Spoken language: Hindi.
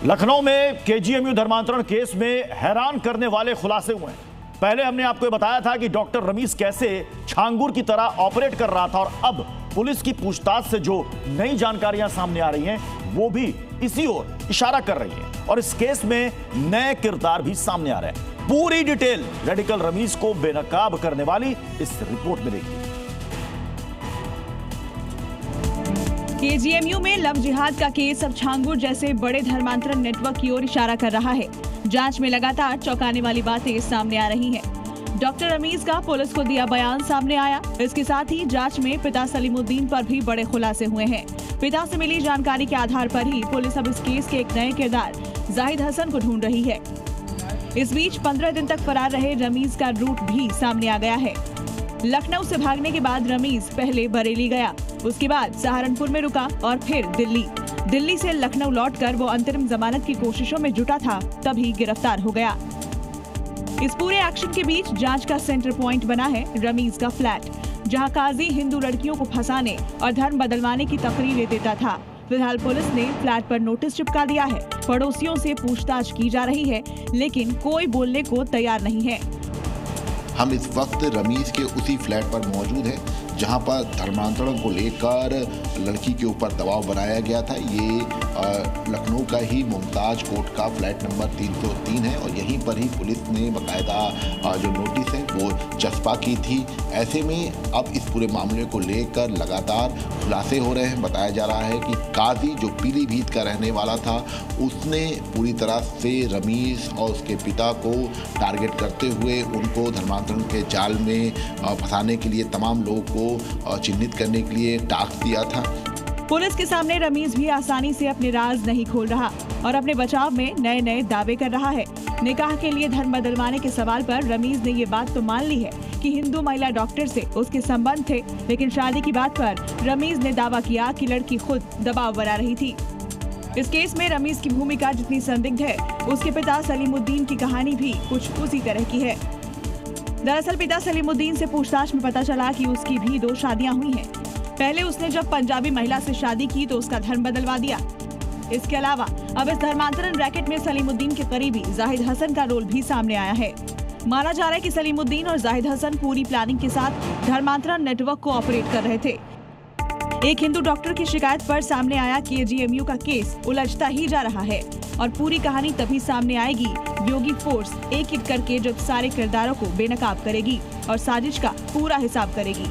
लखनऊ में केजीएमयू धर्मांतरण केस में हैरान करने वाले खुलासे हुए हैं। पहले हमने आपको बताया था कि डॉक्टर रमीज कैसे छांगुर की तरह ऑपरेट कर रहा था, और अब पुलिस की पूछताछ से जो नई जानकारियां सामने आ रही हैं वो भी इसी ओर इशारा कर रही हैं, और इस केस में नए किरदार भी सामने आ रहे हैं। पूरी डिटेल रेडिकल रमीज को बेनकाब करने वाली इस रिपोर्ट में देखिए। केजीएमयू में लव जिहाद का केस अब छांगुर जैसे बड़े धर्मांतरण नेटवर्क की ओर इशारा कर रहा है। जांच में लगातार चौंकाने वाली बातें सामने आ रही हैं। डॉक्टर रमीज का पुलिस को दिया बयान सामने आया। इसके साथ ही जांच में पिता सलीमुद्दीन पर भी बड़े खुलासे हुए हैं। पिता से मिली जानकारी के आधार पर ही पुलिस अब इस केस के एक नए किरदार जाहिद हसन को ढूंढ रही है। इस बीच 15 दिन तक फरार रहे रमीज का रूट भी सामने आ गया है। लखनऊ से भागने के बाद रमीज पहले बरेली गया, उसके बाद सहारनपुर में रुका और फिर दिल्ली से लखनऊ लौटकर वो अंतरिम जमानत की कोशिशों में जुटा था, तभी गिरफ्तार हो गया। इस पूरे एक्शन के बीच जांच का सेंटर पॉइंट बना है रमीज का फ्लैट, जहां काजी हिंदू लड़कियों को फंसाने और धर्म बदलवाने की तकरीरें देता था। फिलहाल पुलिस ने फ्लैट पर नोटिस चिपका दिया है। पड़ोसियों से पूछताछ की जा रही है, लेकिन कोई बोलने को तैयार नहीं है। हम इस वक्त रमीज के उसी फ्लैट पर मौजूद हैं जहां पर धर्मांतरण को लेकर लड़की के ऊपर दबाव बनाया गया था। ये लखनऊ का ही मुमताज कोर्ट का फ्लैट नंबर 303 है, और यहीं पर ही पुलिस ने बाकायदा जो नोटिस है वो चस्पा की थी। ऐसे में अब इस पूरे मामले को लेकर लगातार खुलासे हो रहे हैं। बताया जा रहा है कि काजी जो पीलीभीत का रहने वाला था, उसने पूरी तरह से रमीज और उसके पिता को टारगेट करते हुए उनको धर्मांतरण के जाल में फंसाने के लिए, तमाम लोगों को चिन्हित करने के लिए टास्क दिया था। पुलिस के सामने रमीज भी आसानी से अपने राज नहीं खोल रहा और अपने बचाव में नए नए दावे कर रहा है। निकाह के लिए धर्म बदलवाने के सवाल पर रमीज ने ये बात तो मान ली है कि हिंदू महिला डॉक्टर से उसके संबंध थे, लेकिन शादी की बात पर रमीज ने दावा किया कि लड़की खुद दबाव बना रही थी। इस केस में रमीज की भूमिका जितनी संदिग्ध है, उसके पिता सलीमुद्दीन की कहानी भी कुछ उसी तरह की है। दरअसल पिता सलीमुद्दीन से पूछताछ में पता चला कि उसकी भी 2 शादियां हुई हैं। पहले उसने जब पंजाबी महिला से शादी की तो उसका धर्म बदलवा दिया। इसके अलावा अब इस धर्मांतरण रैकेट में सलीमुद्दीन के करीबी जाहिद हसन का रोल भी सामने आया है। माना जा रहा है कि सलीमुद्दीन और जाहिद हसन पूरी प्लानिंग के साथ धर्मांतरण नेटवर्क को ऑपरेट कर रहे थे। एक हिंदू डॉक्टर की शिकायत पर सामने आया केजीएमयू का केस उलझता ही जा रहा है, और पूरी कहानी तभी सामने आएगी योगी फोर्स एक एक करके जब सारे किरदारों को बेनकाब करेगी और साजिश का पूरा हिसाब करेगी।